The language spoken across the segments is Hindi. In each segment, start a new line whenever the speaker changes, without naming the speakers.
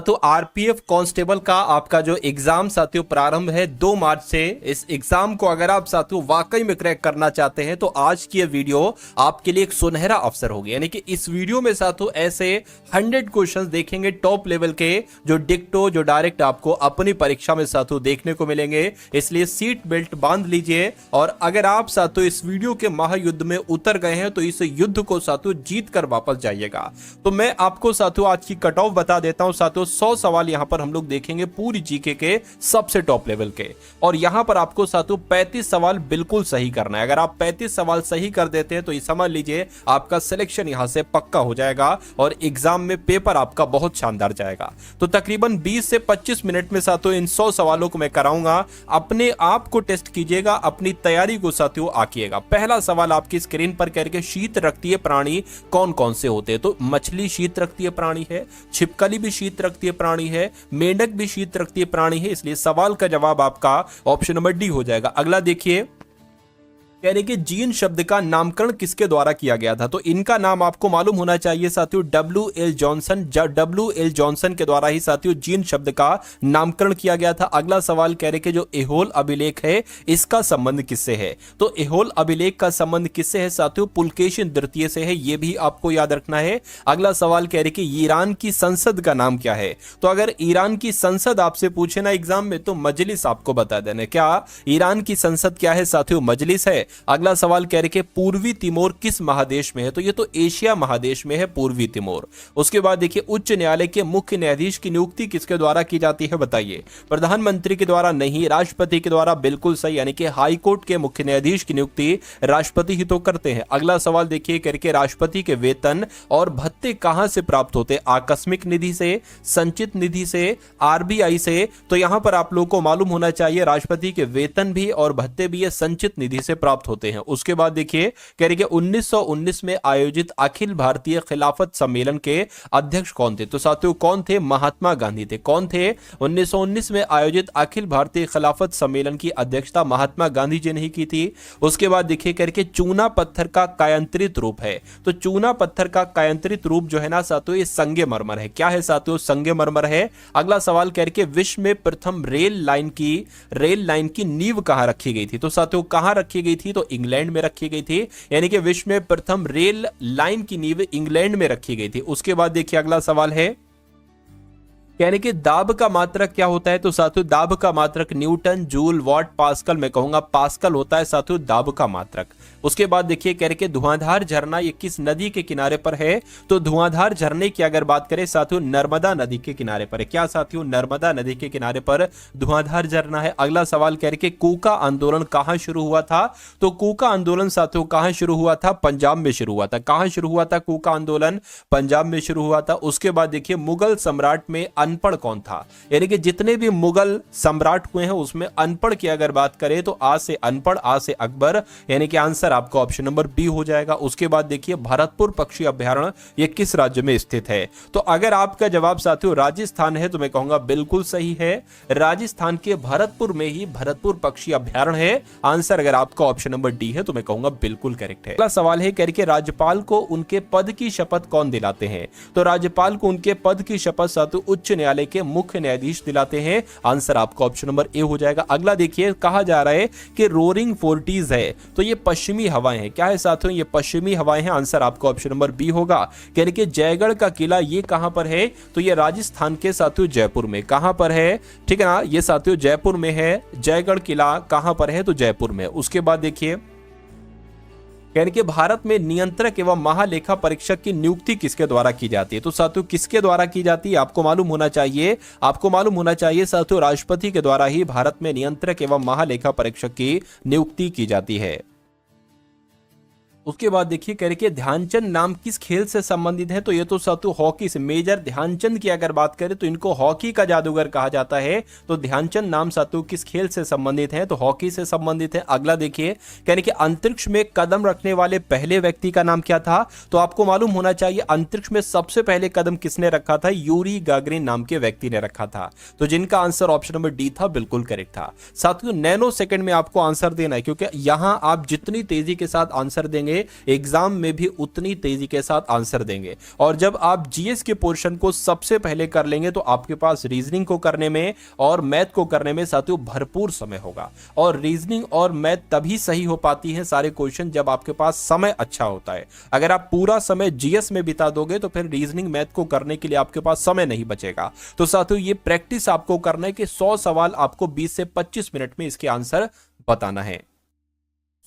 साथियों आरपीएफ कांस्टेबल का आपका जो एग्जाम साथियों प्रारंभ है 2 मार्च से। इस एग्जाम को अगर आप साथियों वाकई में क्रैक करना चाहते हैं तो आज की ये वीडियो आपके लिए एक सुनहरा अवसर होगी। यानी कि इस वीडियो में साथियों ऐसे 100 क्वेश्चंस देखेंगे टॉप लेवल के, जो डिक्टो जो डायरेक्ट आपको अपनी परीक्षा में साथियों देखने को मिलेंगे। इसलिए सीट बेल्ट बांध लीजिए और अगर आप साथियों इस वीडियो के महायुद्ध में उतर गए हैं तो इस युद्ध को साथियों जीत कर वापस जाइएगा। तो मैं आपको साथियों आज की कट ऑफ बता देता हूं। साथियों 100 सवाल यहां पर हम लोग देखेंगे पूरी जीके के सबसे टॉप लेवल के, और यहां पर आपको साथियों 35 सवाल बिल्कुल सही करना है। अगर आप 35 सवाल सही कर देते हैं तो ये समझ लीजिए आपका सिलेक्शन यहां से पक्का हो जाएगा और एग्जाम में पेपर आपका बहुत शानदार जाएगा। तो तकरीबन 20 से 25 मिनट में साथियों इन 100 सवालों को मैं कराऊंगा। अपने आप को टेस्ट कीजिएगा, अपनी तैयारी को साथियों आंकिएगा। पहला सवाल आपकी स्क्रीन पर करके शीत रक्तीय प्राणी कौन कौन से होते हैं? तो मछली शीत रक्तीय प्राणी है, छिपकली भी शीत रक्तीय प्राणी है, मेंढक भी शीत रक्तीय प्राणी है। इसलिए सवाल का जवाब आपका ऑप्शन नंबर डी हो जाएगा। अगला देखिए, कह रहे कि जीन शब्द का नामकरण किसके द्वारा किया गया था? तो इनका नाम आपको मालूम होना चाहिए साथियों, W.L. जॉनसन। W.L. जॉनसन के द्वारा ही साथियों जीन शब्द का नामकरण किया गया था। अगला सवाल कह रहे कि जो एहोल अभिलेख है इसका संबंध किससे है? तो एहोल अभिलेख का संबंध किससे है साथियों? पुलकेशिन द्वितीय से है, यह भी आपको याद रखना है। अगला सवाल कह रहे कि ईरान की संसद का नाम क्या है? तो अगर ईरान की संसद आपसे पूछे ना एग्जाम में तो मजलिस आपको बता देना। क्या ईरान की संसद क्या है साथियों? मजलिस है। अगला सवाल कह रहे कि पूर्वी तिमोर किस महादेश में है? तो ये तो एशिया महादेश में है पूर्वी तिमोर। उसके बाद देखिए, उच्च न्यायालय के मुख्य न्यायाधीश की नियुक्ति किसके द्वारा की जाती है बताइए? प्रधानमंत्री के द्वारा नहीं, राष्ट्रपति के द्वारा। बिल्कुल सही, यानी कि हाई कोर्ट के मुख्य न्यायाधीश की नियुक्ति राष्ट्रपति ही तो करते हैं। अगला सवाल देखिए करके, राष्ट्रपति के वेतन और भत्ते कहां से प्राप्त होते हैं? आकस्मिक निधि से, संचित निधि से, आरबीआई से। तो यहां पर आप लोगों को मालूम होना चाहिए राष्ट्रपति के वेतन भी और भत्ते भी ये संचित निधि से प्राप्त होते हैं। उसके बाद देखिए कह रहे कि 1919 में आयोजित अखिल भारतीय खिलाफत सम्मेलन के अध्यक्ष कौन थे? तो साथियों कौन थे? महात्मा गांधी थे। कौन थे? 1919 में आयोजित अखिल भारतीय खिलाफत सम्मेलन की अध्यक्षता महात्मा गांधी जी ने ही की थी। उसके बाद देखिए कह रहे कि चूना पत्थर का कायांतरित रूप है। तो चूना पत्थर का कायांतरित रूप जो है ना साथियों ये संगमरमर है। क्या है साथियों? संगमरमर है। अगला सवाल कह रहे कि विश्व में प्रथम रेल लाइन की नींव कहां रखी गई थी? तो साथियों कहां रखी गई थी? तो इंग्लैंड में रखी गई थी। यानी कि विश्व में प्रथम रेल लाइन की नींव इंग्लैंड में रखी गई थी। उसके बाद देखिए अगला सवाल है, यानी कि दाब का मात्रक क्या होता है? तो साथियों दाब का मात्रक न्यूटन, जूल, वॉट, पास्कल, मैं कहूंगा पास्कल होता है साथियों दाब का मात्रक। उसके बाद देखिए कह रहे कि धुआंधार झरना ये किस नदी के किनारे पर है? तो धुआंधार झरने की अगर बात करें साथियों नर्मदा नदी के किनारे पर है। क्या साथियों? नर्मदा नदी के किनारे पर धुआंधार झरना है। अगला सवाल कह रहे कि कूका आंदोलन कहां शुरू हुआ था? तो कूका आंदोलन साथियों कहां शुरू हुआ था? पंजाब में शुरू हुआ था। कहां शुरू हुआ था कूका आंदोलन? पंजाब में शुरू हुआ था। उसके बाद देखिए मुगल सम्राट में अनपढ़ कौन था? यानी कि जितने भी मुगल सम्राट हुए हैं उसमें अनपढ़ की अगर बात करें तो आ से अनपढ़, आ से अकबर, यानी कि आंसर आपका ऑप्शन नंबर बी हो जाएगा। उसके बाद देखिए भरतपुर पक्षी अभ्यारण्य ये किस राज्य में स्थित है? तो अगर आपका जवाब साथियों राजस्थान है तो मैं कहूंगा बिल्कुल सही है। राजस्थान के भरतपुर में ही भरतपुर पक्षी अभ्यारण्य है। आंसर अगर आपका ऑप्शन नंबर डी है तो मैं कहूंगा बिल्कुल करेक्ट है। अगला सवाल है कह राज्यपाल को उनके पद की शपथ कौन दिलाते हैं? तो राज्यपाल को उनके पद की शपथ साथियों उच्च न्यायालय के मुख्य न्यायाधीश दिलाते हैं। आंसर आपका ऑप्शन नंबर ए हो जाएगा। अगला देखिए कहा जा रहा है कि रोरिंग फोर्टीज है तो ये पश्चिमी हवाएं हैं। क्या है साथियों? ये पश्चिमी हवाएं हैं। आंसर आपका ऑप्शन नंबर बी होगा। यानी कि जयगढ़ का किला ये कहां पर है? तो ये राजस्थान के साथियों जयपुर में। कहां पर है? ठीक है ना, ये साथियों जयपुर में है। जयगढ़ किला कहां पर है? तो जयपुर में। उसके बाद देखिए यानी कि भारत में नियंत्रक एवं महालेखा परीक्षक की नियुक्ति किसके द्वारा की जाती है? तो साथियों किसके द्वारा की जाती है आपको मालूम होना चाहिए। आपको मालूम होना चाहिए साथियों राष्ट्रपति के द्वारा ही भारत में नियंत्रक एवं महालेखा परीक्षक की नियुक्ति की जाती है। उसके बाद देखिए कह रहे कि ध्यानचंद नाम किस खेल से संबंधित है? तो ये तो साथियों हॉकी से। मेजर ध्यानचंद की अगर बात करें तो इनको हॉकी का जादूगर कहा जाता है। तो ध्यानचंद नाम साथियों किस खेल से संबंधित है? तो हॉकी से संबंधित है। अगला देखिए कह रहे कि अंतरिक्ष में कदम रखने वाले पहले व्यक्ति का नाम क्या था? तो आपको मालूम होना चाहिए अंतरिक्ष में सबसे पहले कदम किसने रखा था? यूरी गागरिन नाम के व्यक्ति ने रखा था। तो जिनका आंसर ऑप्शन नंबर डी था बिल्कुल करेक्ट था। साथियों नैनो सेकंड में आपको आंसर देना है, क्योंकि यहां आप जितनी तेजी के साथ आंसर देंगे एग्जाम में भी उतनी तेजी के साथ आंसर देंगे। और जब आप जीएस के पोर्शन को सबसे पहले कर लेंगे तो आपके पास रीजनिंग को करने में और मैथ को करने में साथियों भरपूर समय होगा। और रीजनिंग और मैथ तभी सही हो पाती है सारे क्वेश्चन जब आपके पास समय अच्छा होता है। अगर आप पूरा समय जीएस में बिता दोगे तो फिर रीजनिंग मैथ को करने के लिए आपके पास समय नहीं बचेगा। तो साथियों ये प्रैक्टिस आपको करना है कि 100 सवाल आपको 20 से 25 मिनट में इसके आंसर बताना है।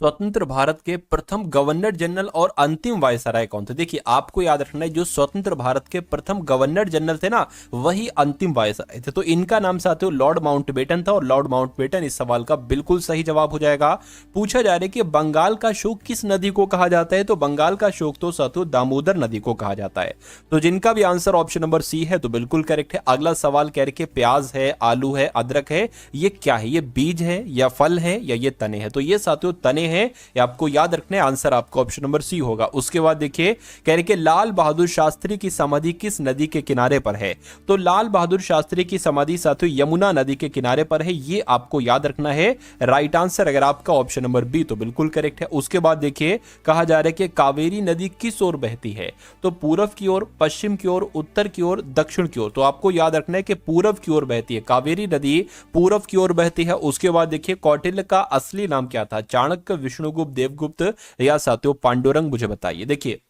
स्वतंत्र भारत के प्रथम गवर्नर जनरल और अंतिम वायसराय कौन थे? देखिए आपको याद रखना है जो स्वतंत्र भारत के प्रथम गवर्नर जनरल थे ना, वही अंतिम वायसराय थे। तो इनका नाम साथियों लॉर्ड माउंटबेटन था और लॉर्ड माउंटबेटन इस सवाल का बिल्कुल सही जवाब हो जाएगा। पूछा जा रहा है कि बंगाल का शोक किस नदी को कहा जाता है? तो बंगाल का शोक तो साथियों दामोदर नदी को कहा जाता है। तो जिनका भी आंसर ऑप्शन नंबर सी है तो बिल्कुल करेक्ट है। अगला सवाल कह रहे कि प्याज है, आलू है, अदरक है, ये क्या है? ये बीज है या फल है या ये तने हैं? तो ये साथियों तने हैं, ये आपको याद रखना है। आंसर आपका ऑप्शन नंबर सी होगा। उसके बाद देखिए कह रहे कि लाल बहादुर शास्त्री की समाधि किस नदी के किनारे पर है? तो लाल बहादुर शास्त्री की समाधि साथियों यमुना नदी के किनारे पर है, ये आपको याद रखना है। राइट आंसर अगर आपका ऑप्शन नंबर बी तो बिल्कुल करेक्ट है। उसके बाद देखिए कहा जा रहा है कि कावेरी नदी किस ओर बहती है? तो पूर्व की ओर, पश्चिम की ओर, उत्तर की ओर, दक्षिण की ओर। तो आपको याद रखना है कि पूर्व की ओर बहती है, कावेरी नदी पूर्व की ओर बहती है। उसके बाद देखिए कौटिल्य का असली नाम क्या था? चाणक्य, विष्णुगुप्त, देवगुप्त या साथियों पांडुरंग? मुझे बताइए। देखिए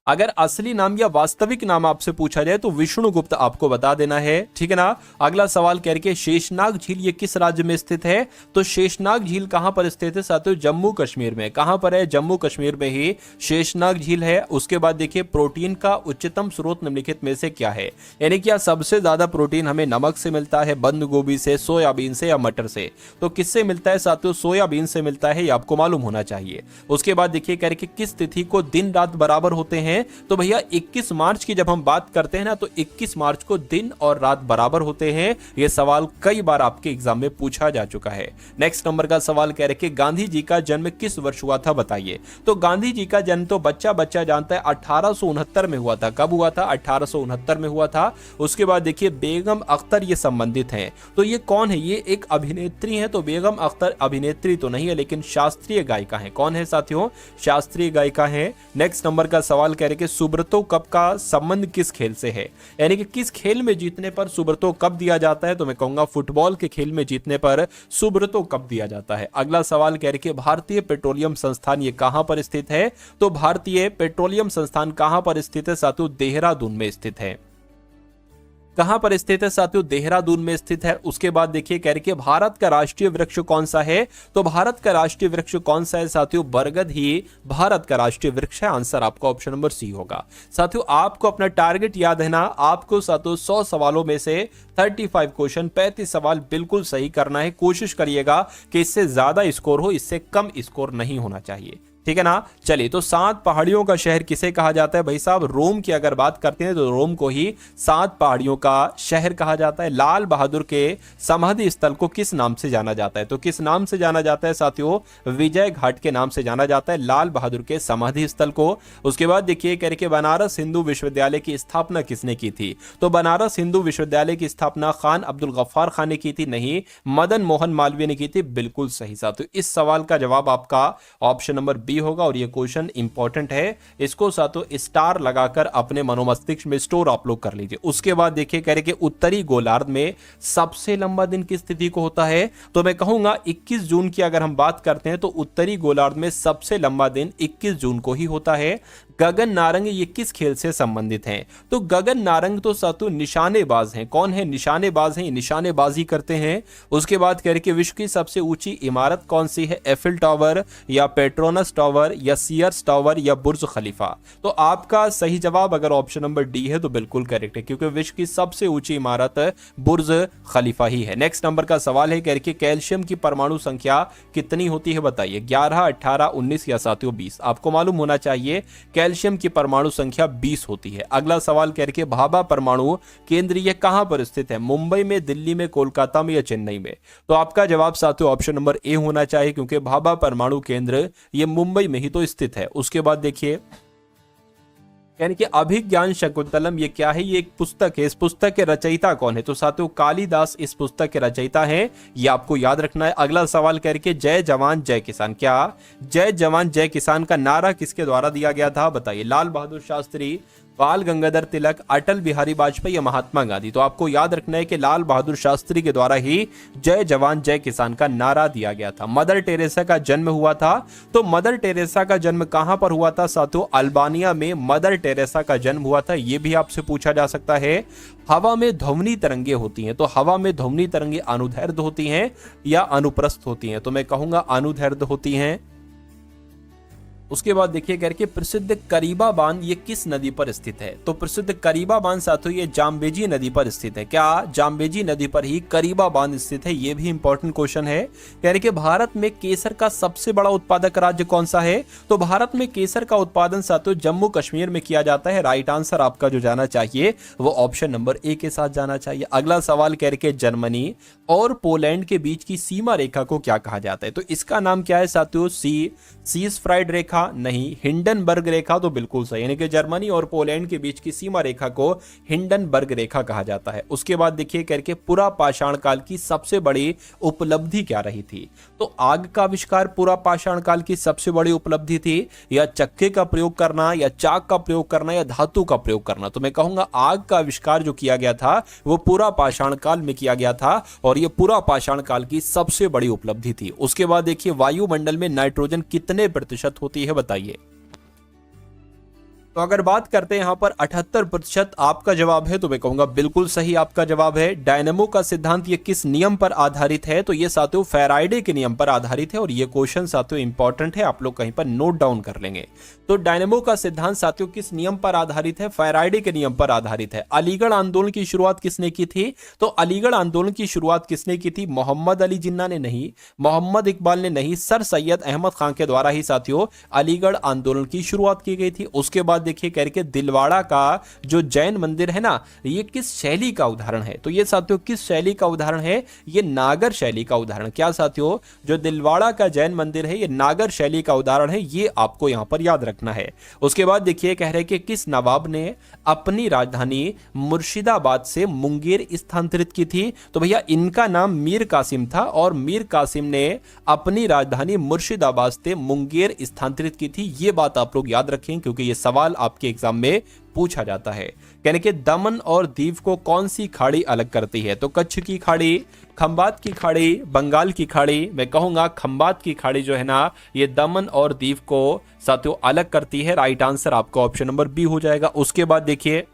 अगर असली नाम या वास्तविक नाम आपसे पूछा जाए तो विष्णुगुप्त आपको बता देना है, ठीक है ना। अगला सवाल कह रहे शेषनाग झील ये किस राज्य में स्थित है? तो शेषनाग झील कहां पर स्थित है साथियों? जम्मू कश्मीर में। कहां पर है? जम्मू कश्मीर में ही शेषनाग झील है। उसके बाद देखिए प्रोटीन का उच्चतम स्रोत निम्नलिखित में से क्या है? यानी कि सबसे ज्यादा प्रोटीन हमें नमक से मिलता है, बंद गोभी से, सोयाबीन से या मटर से? तो किससे मिलता है साथियों? सोयाबीन से मिलता है, ये आपको मालूम होना चाहिए। उसके बाद देखिए कह रहे किस तिथि को दिन रात बराबर होते हैं? तो भैया 21 मार्च की जब हम बात करते हैं ना तो 21 मार्च को दिन और रात बराबर होते हैं। यह सवाल कई बार आपके एग्जाम में पूछा जा चुका है। नेक्स्ट नंबर का सवाल कह रहे कि गांधी जी का जन्म किस वर्ष हुआ था? बताइए। तो गांधी जी का जन्म तो बच्चा बच्चा जानता है 1869 में हुआ था। कब हुआ था? 1869 में हुआ था। उसके बाद देखिए बेगम अख्तर ये संबंधित हैं। तो ये कौन है? ये एक अभिनेत्री है। तो बेगम अख्तर अभिनेत्री तो नहीं है लेकिन शास्त्रीय गायिका है। कौन है साथियों? शास्त्रीय गायिका है। नेक्स्ट नंबर का सवाल कह रहे कि सुब्रतो कप का संबंध किस खेल से है? यानी कि किस खेल में जीतने पर सुब्रतो कप दिया जाता है? तो मैं कहूंगा फुटबॉल के खेल में जीतने पर सुब्रतो कप दिया जाता है। अगला सवाल कह रहे कि भारतीय पेट्रोलियम संस्थान ये कहां पर स्थित है? तो भारतीय पेट्रोलियम संस्थान कहां पर स्थित है साथियों? देहरादून में स्थित है। कहां पर स्थित है साथियों? देहरादून में स्थित है। उसके बाद देखिए कह रहे कि भारत का राष्ट्रीय वृक्ष कौन सा है? तो भारत का राष्ट्रीय वृक्ष कौन सा है साथियों? बरगद ही भारत का राष्ट्रीय वृक्ष है। आंसर आपका ऑप्शन नंबर सी होगा। साथियों आपको अपना टारगेट याद है ना, आपको साथियों 100 सवालों में से 35 क्वेश्चन 35 सवाल बिल्कुल सही करना है। कोशिश करिएगा कि इससे ज्यादा स्कोर हो, इससे कम स्कोर नहीं होना चाहिए, ठीक है ना। चलिए तो 7 पहाड़ियों का शहर किसे कहा जाता है? भाई साहब रोम की अगर बात करते हैं तो रोम को ही 7 पहाड़ियों का शहर कहा जाता है। लाल बहादुर के समाधि स्थल को किस नाम से जाना जाता है? तो किस नाम से जाना जाता है साथियों? विजय घाट के नाम से जाना जाता है लाल बहादुर के समाधि स्थल को। उसके बाद देखिए कह रहे कि बनारस हिंदू विश्वविद्यालय की स्थापना किसने की थी? तो बनारस हिंदू विश्वविद्यालय की स्थापना खान अब्दुल गफ्फार खान ने की थी? नहीं, मदन मोहन मालवीय ने की थी। बिल्कुल सही साथियों, इस सवाल का जवाब आपका ऑप्शन नंबर बी होगा। और ये क्वेश्चन इंपॉर्टेंट है, इसको साथों स्टार लगाकर अपने मनोमस्तिष्क में स्टोर आप लोग कर लीजिए। उसके बाद देखिए कह रहे कि उत्तरी गोलार्ध में सबसे लंबा दिन किस तिथि को होता है? तो मैं कहूंगा 21 जून की अगर हम बात करते हैं तो उत्तरी गोलार्ध में सबसे लंबा दिन 21 जून को ही होता है। गगन नारंग ये किस खेल से संबंधित हैं? तो गगन नारंग तो सातु निशानेबाज हैं। कौन है? निशानेबाज हैं, निशानेबाजी करते हैं। उसके बाद कह रहे कि विश्व की सबसे ऊंची इमारत कौन सी है? एफिल टावर या पेट्रोनस टावर या सीयर्स टावर या बुर्ज खलीफा? तो आपका सही जवाब अगर ऑप्शन नंबर डी है तो बिल्कुल करेक्ट है, क्योंकि विश्व की सबसे ऊंची इमारत बुर्ज खलीफा ही है। नेक्स्ट नंबर का सवाल है, कह रहे कि कैल्शियम की परमाणु संख्या कितनी होती है? बताइए। 11, 18, 19 या साथियों 20? आपको मालूम होना चाहिए कैल्शियम की परमाणु संख्या 20 होती है। अगला सवाल कह रहे भाभा परमाणु केंद्र ये कहां पर स्थित है? मुंबई में, दिल्ली में, कोलकाता में या चेन्नई में? तो आपका जवाब साथियों ऑप्शन नंबर ए होना चाहिए, क्योंकि भाभा परमाणु केंद्र ये मुंबई में ही तो स्थित है। उसके बाद देखिए यानी कि अभिज्ञान शकुंतलम ये क्या है, ये एक पुस्तक है। इस पुस्तक के रचयिता कौन है? तो साथियों कालिदास इस पुस्तक के रचयिता हैं, ये आपको याद रखना है। अगला सवाल करके जय जवान जय किसान, क्या जय जवान जय किसान का नारा किसके द्वारा दिया गया था? बताइए, लाल बहादुर शास्त्री, बाल गंगाधर तिलक, अटल बिहारी वाजपेयी या महात्मा गांधी? तो आपको याद रखना है कि लाल बहादुर शास्त्री के द्वारा ही जय जवान जय किसान का नारा दिया गया था। मदर टेरेसा का जन्म हुआ था, तो मदर टेरेसा का जन्म कहां पर हुआ था? साथियों अल्बानिया में मदर टेरेसा का जन्म हुआ था। यह भी आपसे पूछा जा सकता है। हवा में ध्वनि तरंगे होती हैं, तो हवा में ध्वनि तरंगे अनुदैर्ध्य होती हैं या अनुप्रस्थ होती हैं? तो मैं कहूंगा अनुदैर्ध्य होती हैं। उसके बाद देखिए करके प्रसिद्ध करीबा बांध ये किस नदी पर स्थित है? तो प्रसिद्ध करीबा बांध साथियों ये जाम्बेजी नदी पर स्थित है। क्या जाम्बेजी नदी पर ही करीबा बांध स्थित है? ये भी इंपॉर्टेंट क्वेश्चन है। कह रहे कि भारत में केसर का सबसे बड़ा उत्पादक राज्य कौन सा है? तो भारत में केसर का उत्पादन साथियों जम्मू कश्मीर में किया जाता है। राइट आंसर आपका जो जाना चाहिए वो ऑप्शन नंबर ए के साथ जाना चाहिए। अगला सवाल कह रहे कि जर्मनी और पोलैंड के बीच की सीमा रेखा को क्या कहा जाता है? तो इसका नाम क्या है साथियों? सीज़फ्राइड रेखा नहीं, हिंडनबर्ग रेखा तो बिल्कुल सही, यानी कि जर्मनी और पोलैंड के बीच की सीमा रेखा को हिंडनबर्ग रेखा कहा जाता है। उसके बाद देखिए करके पुरा पाषाण काल की सबसे बड़ी उपलब्धि क्या रही थी? तो आग का आविष्कार पुरा पाषाण काल की सबसे बड़ी उपलब्धि थी, या चक्के का प्रयोग करना, या चाक का प्रयोग करना, या धातु का प्रयोग करना? तो मैं कहूंगा आग का आविष्कार जो किया गया था वो पुरा पाषाण काल में किया गया था, और ये पुरा पाषाण काल की सबसे बड़ी उपलब्धि थी। उसके बाद देखिए वायुमंडल में नाइट्रोजन कितने प्रतिशत होती है? बताइए। तो अगर बात करते हैं यहां पर 78% आपका जवाब है, तो मैं कहूंगा बिल्कुल सही आपका जवाब है। डायनेमो का सिद्धांत ये किस नियम पर आधारित है? तो ये साथियों फैराडे के नियम पर आधारित है, और ये क्वेश्चन साथियों इंपॉर्टेंट है, आप लोग कहीं पर नोट डाउन कर लेंगे। तो डायनेमो का सिद्धांत साथियों किस नियम पर आधारित है? फैराडे के नियम पर आधारित है। अलीगढ़ आंदोलन की शुरुआत किसने की थी? तो अलीगढ़ आंदोलन की शुरुआत किसने की थी? मोहम्मद अली जिन्ना ने नहीं, मोहम्मद इकबाल ने नहीं, सर सैयद अहमद खान के द्वारा ही साथियों अलीगढ़ आंदोलन की शुरुआत की गई थी। उसके बाद देखिए करके दिलवाड़ा का जो जैन मंदिर है ना, ये किस शैली का उदाहरण है? तो ये साथियों किस शैली का उदाहरण है? ये नागर शैली का उदाहरण। क्या साथियों, जो दिलवाड़ा का जैन मंदिर है ये नागर शैली का उदाहरण है, ये आपको यहां पर याद रखना है। उसके बाद देखिए कह रहे कि किस नवाब ने अपनी राजधानी मुर्शिदाबाद से मुंगेर स्थानांतरित की थी? तो भैया इनका नाम मीर कासिम था, और मीर कासिम ने अपनी राजधानी मुर्शिदाबाद से मुंगेर स्थानांतरित की थी। ये बात आप लोग याद रखें, क्योंकि ये सवाल आपके एग्जाम में पूछा जाता है। कहने के दमन और दीव को कौन सी खाड़ी अलग करती है? तो कच्छ की खाड़ी, खंबात की खाड़ी, बंगाल की खाड़ी? मैं कहूंगा खंबात की खाड़ी जो है ना, ये दमन और दीव को साथियों अलग करती है। राइट आंसर आपका ऑप्शन नंबर बी हो जाएगा। उसके बाद देखिए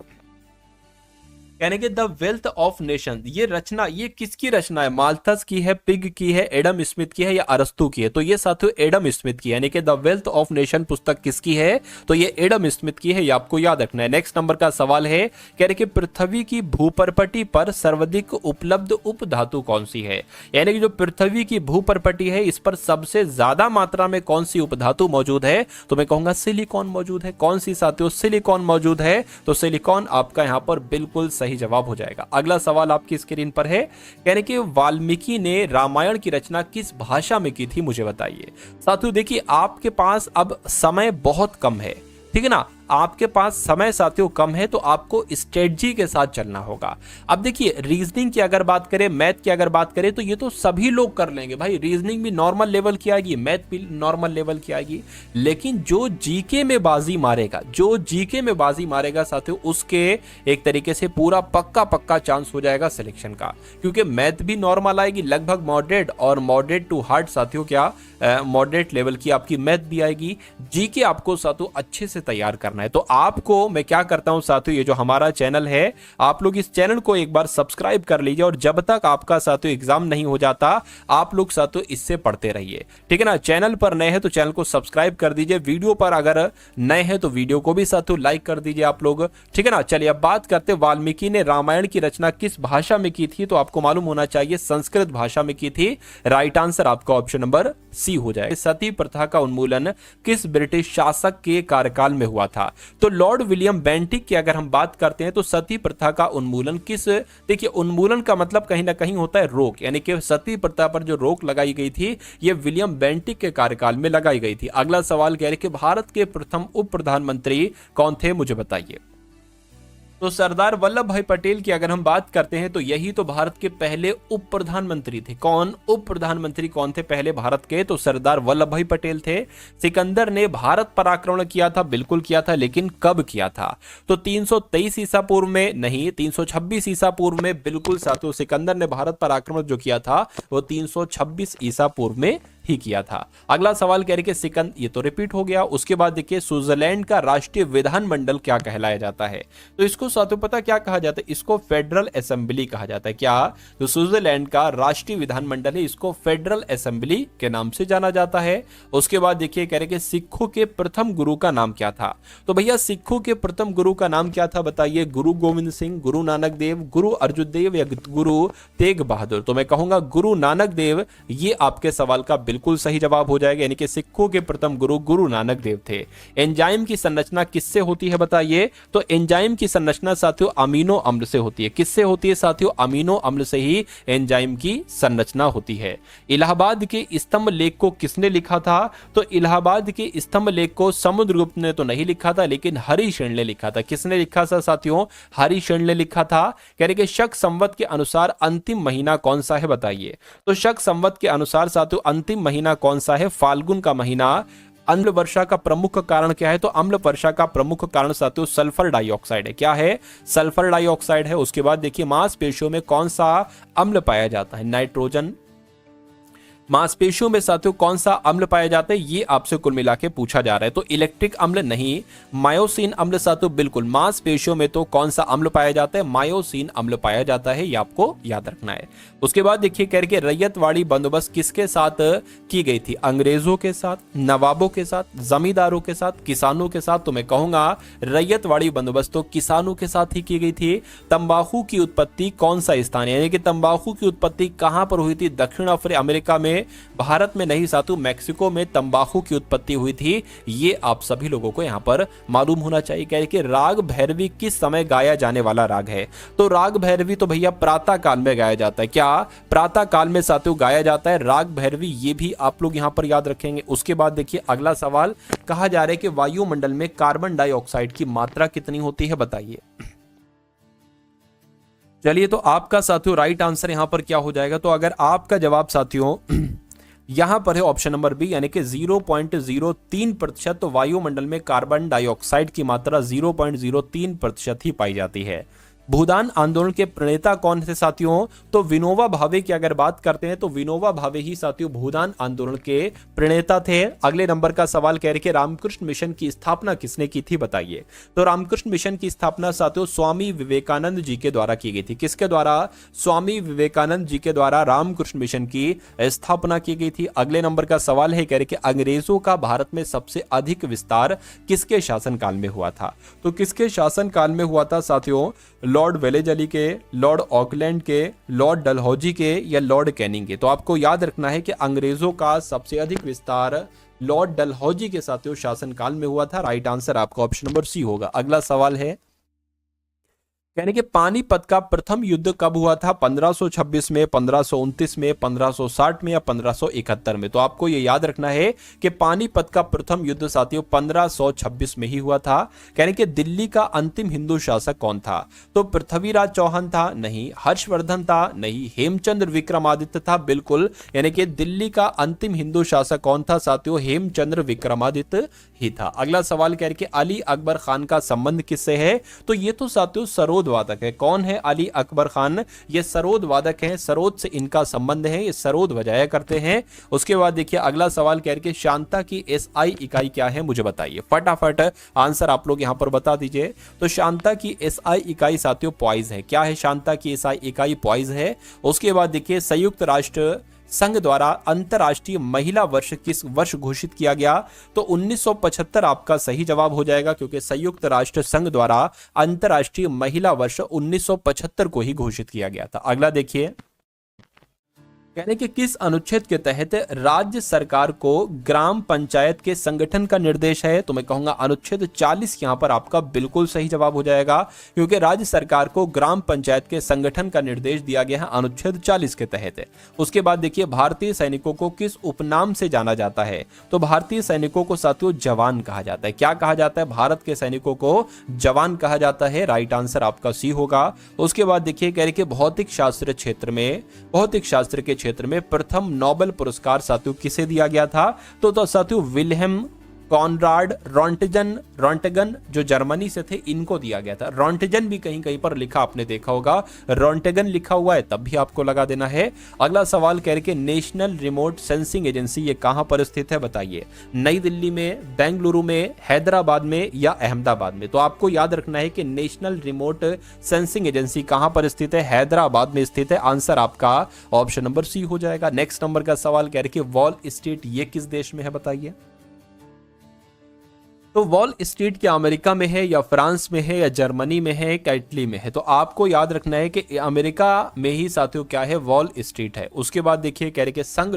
यानी कि द वेल्थ ऑफ नेशन, ये रचना ये किसकी रचना है? माल्थस की है, पिग की है, एडम स्मिथ की है, या अरस्तु की है? तो ये साथियों एडम स्मिथ की है। यानी कि द वेल्थ ऑफ नेशन पुस्तक किसकी है? तो ये एडम स्मिथ की है, ये आपको याद रखना है। नेक्स्ट नंबर का सवाल है, कह रहे कि पृथ्वी की भूपरपटी पर सर्वाधिक उपलब्ध उपधातु कौन सी है? यानी कि जो पृथ्वी की भूपरपटी है इस पर सबसे ज्यादा मात्रा में कौन सी उपधातु मौजूद है? तो मैं कहूंगा सिलिकॉन मौजूद है। कौन सी साथियों? सिलिकॉन मौजूद है। तो सिलिकॉन आपका यहां पर बिल्कुल सही जवाब हो जाएगा। अगला सवाल आपकी स्क्रीन पर है, यानी कि वाल्मीकि ने रामायण की रचना किस भाषा में की थी? मुझे बताइए। साथियों देखिए आपके पास अब समय बहुत कम है, ठीक है ना, आपके पास समय साथियों कम है, तो आपको स्ट्रेटजी के साथ चलना होगा। अब देखिए रीजनिंग की अगर बात करें, मैथ की अगर बात करें, तो ये तो सभी लोग कर लेंगे भाई। रीजनिंग भी नॉर्मल लेवल की आएगी, मैथ भी नॉर्मल लेवल की आएगी, लेकिन जो जीके में बाजी मारेगा, जो जीके में बाजी मारेगा साथियों, उसके एक तरीके से पूरा पक्का चांस हो जाएगा सिलेक्शन का, क्योंकि मैथ भी नॉर्मल आएगी लगभग मॉडरेट, और मॉडरेट टू हार्ड साथियों क्या मॉडरेट लेवल की आपकी मैथ भी आएगी। जीके आपको साथियों अच्छे से तैयार करना है। तो आपको मैं क्या करता हूं साथियों, ये जो हमारा चैनल है, आप लोग इस चैनल को एक बार सब्सक्राइब कर लीजिए, और जब तक आपका साथियों एग्जाम नहीं हो जाता आप लोग साथियों इससे पढ़ते रहिए, ठीक है ना। चैनल पर नए हैं तो चैनल को सब्सक्राइब कर दीजिए, वीडियो पर अगर नए हैं तो वीडियो को भी साथियों लाइक कर दीजिए आप लोग, ठीक है ना। चलिए अब बात करते हैं वाल्मीकि ने रामायण की रचना किस भाषा में की थी? तो आपको मालूम होना चाहिए संस्कृत भाषा में की थी। राइट आंसर आपका ऑप्शन नंबर सी हो जाए। सती प्रथा का उन्मूलन किस ब्रिटिश शासक के कार्यकाल में हुआ था? था। तो लॉर्ड विलियम बेंटिक की अगर हम बात करते हैं तो सती प्रथा का उन्मूलन देखिए उन्मूलन का मतलब कहीं ना कहीं होता है रोक, यानी कि सती प्रथा पर जो रोक लगाई गई थी ये विलियम बेंटिक के कार्यकाल में लगाई गई थी। अगला सवाल कह रहे कि भारत के प्रथम उप प्रधानमंत्री कौन थे, मुझे बताइए। तो सरदार वल्लभ भाई पटेल की अगर हम बात करते हैं तो यही तो भारत के पहले उप प्रधानमंत्री थे। कौन उप प्रधानमंत्री कौन थे पहले भारत के, तो सरदार वल्लभ भाई पटेल थे। सिकंदर ने भारत पर आक्रमण किया था, बिल्कुल किया था, लेकिन कब किया था, तो 323 ईसा पूर्व में नहीं, 326 ईसा पूर्व में बिल्कुल साथियों। सिकंदर ने भारत पर आक्रमण जो किया था वो 326 ईसा पूर्व में ही किया था। अगला सवाल कह रहे कि सिकंद, ये तो रिपीट हो गया। उसके बाद देखिए स्विट्जरलैंड का राष्ट्रीय विधानमंडल क्या कहलाया जाता है, तो इसको साथियों पता क्या कहा जाता है, इसको फेडरल असेंबली कहा जाता है। क्या, तो स्विट्जरलैंड का राष्ट्रीय विधानमंडल है, इसको फेडरल असेंबली के नाम से जाना जाता है। उसके बाद देखिए कह रहे कि सिखों के प्रथम गुरु का नाम क्या था, तो भैया सिखों के प्रथम गुरु का नाम क्या था बताइए। गुरु गोविंद सिंह, गुरु नानक देव, गुरु अर्जुन देव या गुरु तेग बहादुर, तो मैं कहूंगा गुरु नानक देव, ये आपके सवाल का बिल्कुल सही जवाब हो जाएगा, यानी कि सिखों के प्रथम गुरु गुरु नानक देव थे। एंजाइम की संरचना किससे होती है बताइए, तो एंजाइम की संरचना साथियों अमीनो अम्ल से होती है। किससे होती है साथियों, अमीनो अम्ल से ही एंजाइम की संरचना होती है। इलाहाबाद के स्तंभ लेख को किसने लिखा था, तो इलाहाबाद के स्तंभ लेख को समुद्रगुप्त ने तो नहीं लिखा था, लेकिन हरिशरण ने लिखा था। किसने लिखा था साथियों, हरिशरण ने लिखा था। कह रहे कि शक संवत के अनुसार अंतिम महीना कौन सा है बताइए, तो शक संवत के अनुसार साथियों अंतिम महीना कौन सा है, फाल्गुन का महीना। अम्ल वर्षा का प्रमुख कारण क्या है, तो अम्ल वर्षा का प्रमुख कारण साथियों सल्फर डाइऑक्साइड है। क्या है, सल्फर डाइऑक्साइड है। उसके बाद देखिए मांसपेशियों में कौन सा अम्ल पाया जाता है, नाइट्रोजन। मांसपेशियों में साथियों कौन सा अम्ल पाया जाता है, ये आपसे कुल मिला के पूछा जा रहा है। तो इलेक्ट्रिक अम्ल नहीं, मायोसिन अम्ल साथियों बिल्कुल। मांसपेशियों में तो कौन सा अम्ल पाया जाता है, मायोसिन अम्ल पाया जाता है, ये आपको याद रखना है। उसके बाद देखिए कह के रैयतवाड़ी बंदोबस्त किसके साथ की गई थी, अंग्रेजों के साथ, नवाबों के साथ, जमींदारों के साथ, किसानों के साथ, तो मैं कहूंगा रैयतवाड़ी बंदोबस्त तो किसानों के साथ ही की गई थी। तंबाकू की उत्पत्ति कौन सा स्थान है, यानी कि तंबाकू की उत्पत्ति कहां पर हुई थी, दक्षिण अमेरिका में, भारत में नहीं साथियों, मैक्सिको में तंबाकू की उत्पत्ति हुई थी। ये आप सभी लोगों को यहां पर मालूम होना चाहिए। कह रहे कि राग भैरवी किस समय गाया जाने वाला राग है, तो राग भैरवी तो भैया प्रातः काल में गाया जाता है। क्या, प्रातः काल में साथियों गाया जाता है राग भैरवी, ये भी आप लोग यहां पर याद रखेंगे। उसके बाद देखिए अगला सवाल, कहा जा रहा है कि वायुमंडल में कार्बन डाइऑक्साइड की मात्रा कितनी होती है बताइए। चलिए तो आपका साथियों राइट आंसर यहां पर क्या हो जाएगा, तो अगर आपका जवाब साथियों यहां पर है ऑप्शन नंबर बी, यानी कि 0.03%, तो वायुमंडल में कार्बन डाइऑक्साइड की मात्रा 0.03% ही पाई जाती है। भूदान आंदोलन के प्रणेता कौन थे साथियों, तो विनोबा भावे की अगर बात करते हैं तो विनोबा भावे ही साथियों भूदान आंदोलन के प्रणेता थे। अगले नंबर का सवाल कह रहे कि रामकृष्ण मिशन की स्थापना किसने की थी बताइए, तो रामकृष्ण मिशन की स्थापना साथियों स्वामी विवेकानंद जी के द्वारा की गई थी। किसके द्वारा, स्वामी विवेकानंद जी के द्वारा रामकृष्ण मिशन की स्थापना की गई थी। अगले नंबर का सवाल है कह रहे कि अंग्रेजों का भारत में सबसे अधिक विस्तार किसके शासनकाल में हुआ था, तो किसके शासनकाल में हुआ था साथियों, लॉर्ड वेलेजली के, लॉर्ड ऑकलैंड के, लॉर्ड डलहौजी के या लॉर्ड कैनिंग के। तो आपको याद रखना है कि अंग्रेजों का सबसे अधिक विस्तार लॉर्ड डलहौजी के साथियों शासनकाल में हुआ था। राइट आंसर आपका ऑप्शन नंबर सी होगा। अगला सवाल है यानी कि पानीपत का प्रथम युद्ध कब हुआ था, 1526 में, 1529 में, 1560 में या 1571 में। तो आपको ये याद रखना है कि पानीपत का प्रथम युद्ध साथियों 1526 में ही हुआ था। यानी कि दिल्ली का अंतिम हिंदू शासक कौन था, तो पृथ्वीराज चौहान था, नहीं। हर्षवर्धन था, नहीं। हेमचंद्र विक्रमादित्य था, बिल्कुल। यानी कि दिल्ली का अंतिम हिंदू शासक कौन था साथियों, हेमचंद्र विक्रमादित्य ही था। अगला सवाल कह रहे कि अली अकबर खान का संबंध किससे है, तो ये तो साथियों सरोद वादक है। कौन है अली अकबर खान, ये सरोद वादक हैं, सरोद से इनका संबंध है, ये सरोद बजाया करते हैं। उसके बाद देखिए अगला सवाल कह रहे कि शांता की एसआई इकाई क्या है, मुझे बताइए फटाफट आंसर आप लोग यहां पर बता दीजिए। तो शांता की एसआई इकाई साथियों पॉइज है। क्या है शांता की एसआई इकाई, पॉइज है। उसके बाद देखिए संयुक्त राष्ट्र संघ द्वारा अंतरराष्ट्रीय महिला वर्ष किस वर्ष घोषित किया गया, तो 1975 आपका सही जवाब हो जाएगा, क्योंकि संयुक्त राष्ट्र संघ द्वारा अंतरराष्ट्रीय महिला वर्ष 1975 को ही घोषित किया गया था। अगला देखिए यानी कि किस अनुच्छेद के तहत राज्य सरकार को ग्राम पंचायत के संगठन का निर्देश है? तो मैं कहूंगा अनुच्छेद 40 यहां पर आपका बिल्कुल सही जवाब हो जाएगा, क्योंकि राज्य सरकार को ग्राम पंचायत के संगठन का निर्देश दिया गया है अनुच्छेद 40 के तहत। उसके बाद देखिए, भारतीय सैनिकों को किस उपनाम से जाना जाता है? तो भारतीय सैनिकों को साथियों जवान कहा जाता है। क्या कहा जाता है? भारत के सैनिकों को जवान कहा जाता है। राइट आंसर आपका सी होगा। उसके बाद देखिए, कह रहे कि भौतिक शास्त्र के क्षेत्र में प्रथम नोबेल पुरस्कार साथियों किसे दिया गया था? तो साथियों विल्हेम कॉनराड रॉन्टेगन जो जर्मनी से थे, इनको दिया गया था। रॉन्टेगन भी कहीं कहीं पर लिखा आपने देखा होगा, रॉन्टेगन लिखा हुआ है तब भी आपको लगा देना है। अगला सवाल कह रहे कि नेशनल रिमोट सेंसिंग एजेंसी ये कहां पर स्थित है? बताइए। नई दिल्ली में, बेंगलुरु में, हैदराबाद में या अहमदाबाद में? तो आपको याद रखना है कि नेशनल रिमोट सेंसिंग एजेंसी कहां पर स्थित है? हैदराबाद में स्थित है। आंसर आपका ऑप्शन नंबर सी हो जाएगा। नेक्स्ट नंबर का सवाल कह रहे कि वॉल स्ट्रीट ये किस देश में है? बताइए। तो वॉल स्ट्रीट क्या अमेरिका में है या फ्रांस में है या जर्मनी में है या इटली में है? तो आपको याद रखना है कि अमेरिका में ही साथियों क्या है, वॉल स्ट्रीट है। उसके बाद देखिए, कह रहे कि संघ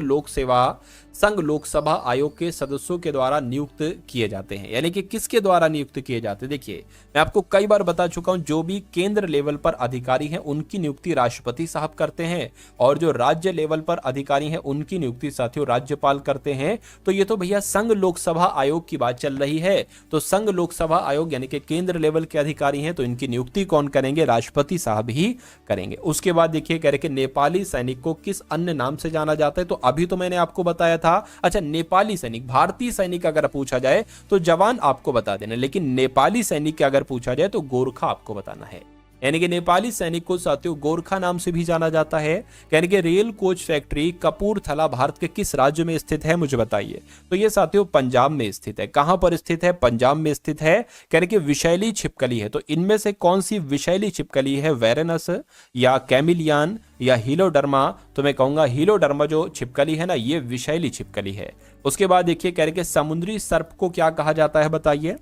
लोकसभा आयोग के सदस्यों के द्वारा नियुक्त किए जाते हैं, यानी कि किसके द्वारा नियुक्त किए जाते हैं? देखिए, मैं आपको कई बार बता चुका हूं, जो भी केंद्र लेवल पर अधिकारी हैं उनकी नियुक्ति राष्ट्रपति साहब करते हैं, और जो राज्य लेवल पर अधिकारी हैं उनकी नियुक्ति साथियों राज्यपाल करते हैं। तो ये तो भैया संघ लोकसभा आयोग की बात चल रही है। तो संघ लोकसभा आयोग यानी कि केंद्र लेवल के अधिकारी हैं, तो इनकी नियुक्ति कौन करेंगे? राष्ट्रपति साहब ही करेंगे। उसके बाद देखिए, कह रहे कि नेपाली सैनिक को किस अन्य नाम से जाना जाता है? तो अभी तो मैंने आपको बताया था। अच्छा, नेपाली सैनिक, भारतीय सैनिक अगर पूछा जाए तो जवान आपको बता देना, लेकिन नेपाली सैनिक अगर पूछा जाए तो गोरखा आपको बताना है। यानी कि नेपाली सैनिक को साथियों गोरखा नाम से भी जाना जाता है। यानी कि rail coach factory Kapurthala Bharat के किस राज्य में स्थित है? मुझे बताइए। तो ये साथियों पंजाब में स्थित है। कहां पर स्थित है? पंजाब में स्थित है। यानी कि विषैली छिपकली है। तो इनमें से कौन सी विषैली छिपकली है? वेरेनस या कैमिलियन या हीलोडर्मा? तो मैं कहूंगा हीलोडर्मा जो छिपकली है ना, ये विषैली छिपकली है। उसके बाद देखिए, कह रहे कि समुद्री सर्प को क्या कहा जाता है? बताइए।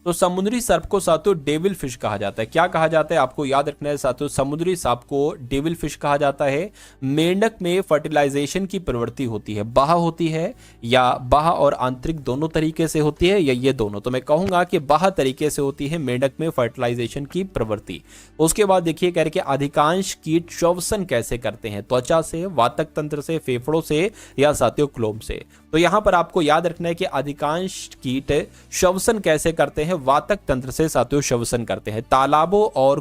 तो समुद्री सर्प को साथियों डेविल फिश कहा जाता है। क्या कहा जाता है? आपको याद रखना है साथियों, समुद्री सांप को डेविल फिश कहा जाता है। मेंढक में फर्टिलाइजेशन की प्रवृत्ति होती है, बाह होती है, या बाह और आंतरिक दोनों तरीके से होती है, या ये दोनों? तो मैं कहूंगा कि बाह तरीके से होती है मेंढक में फर्टिलाइजेशन की प्रवृत्ति। उसके बाद देखिए, कह रहे कि अधिकांश कीट श्वसन कैसे करते हैं? त्वचा से, वातक तंत्र से, फेफड़ों से, या साथियों क्लोम से? तो यहां पर आपको याद रखना है कि अधिकांश कीट श्वसन कैसे करते हैं? वातक तंत्र से साथियों श्वसन करते हैं। तालाबों और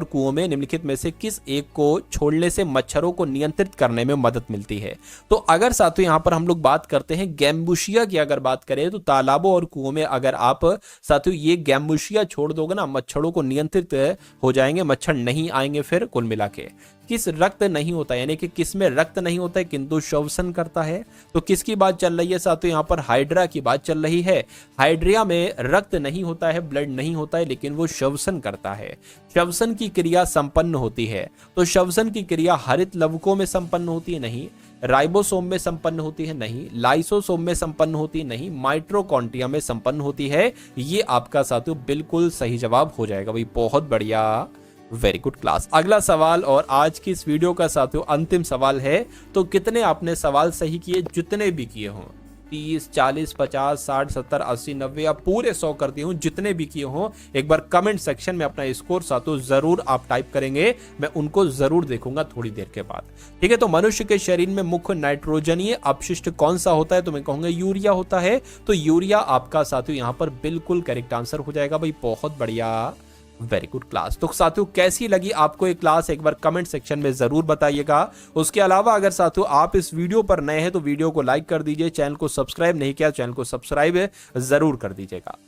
कुओं में निम्नलिखित में से किस एक को छोड़ने से मच्छरों को नियंत्रित करने में मदद मिलती है? तो अगर साथियों यहां पर हम लोग बात करते हैं गैम्बुशिया की, अगर बात करें तो तालाबों और कुओं में अगर आप साथियों ये गैम्बुशिया छोड़ दोगे ना, मच्छरों को नियंत्रित हो जाएंगे, मच्छर नहीं आएंगे। फिर कुल मिला के किस रक्त नहीं होता, यानी कि किस में रक्त नहीं होता है किंतु श्वसन करता है? तो किसकी बात चल रही है साथियों? यहाँ पर हाइड्रा की बात चल रही है। हाइड्रिया में रक्त नहीं होता है, ब्लड नहीं होता है, लेकिन वो श्वसन करता है। श्वसन की क्रिया संपन्न होती है। तो श्वसन की क्रिया हरित लवकों में संपन्न होती है? नहीं। राइबोसोम में संपन्न होती है? नहीं। लाइसोसोम में संपन्न होती है? नहीं। माइटोकॉन्ड्रिया में संपन्न होती है। ये आपका साथियों बिल्कुल सही जवाब हो जाएगा भाई। बहुत बढ़िया, वेरी गुड क्लास। अगला सवाल और आज की इस वीडियो का साथियों अंतिम सवाल है। तो कितने आपने सवाल सही किए? जितने भी किए हों, 30, 40, 50, 60, 70, 80, 90 या पूरे 100 कर दिए हों, जितने भी किए हों, एक बार कमेंट सेक्शन में अपना स्कोर साथियों जरूर आप टाइप करेंगे। मैं उनको जरूर देखूंगा थोड़ी देर के बाद। ठीक है, तो मनुष्य के शरीर में मुख्य नाइट्रोजनीय अपशिष्ट कौन सा होता है? तो मैं कहूंगा यूरिया होता है। तो यूरिया आपका साथियों यहाँ पर बिल्कुल करेक्ट आंसर हो जाएगा भाई। बहुत बढ़िया, वेरी गुड क्लास। तो साथियों कैसी लगी आपको ये क्लास, एक बार कमेंट सेक्शन में जरूर बताइएगा। उसके अलावा अगर साथियों आप इस वीडियो पर नए हैं तो वीडियो को लाइक कर दीजिए, चैनल को सब्सक्राइब नहीं किया चैनल को सब्सक्राइब जरूर कर दीजिएगा।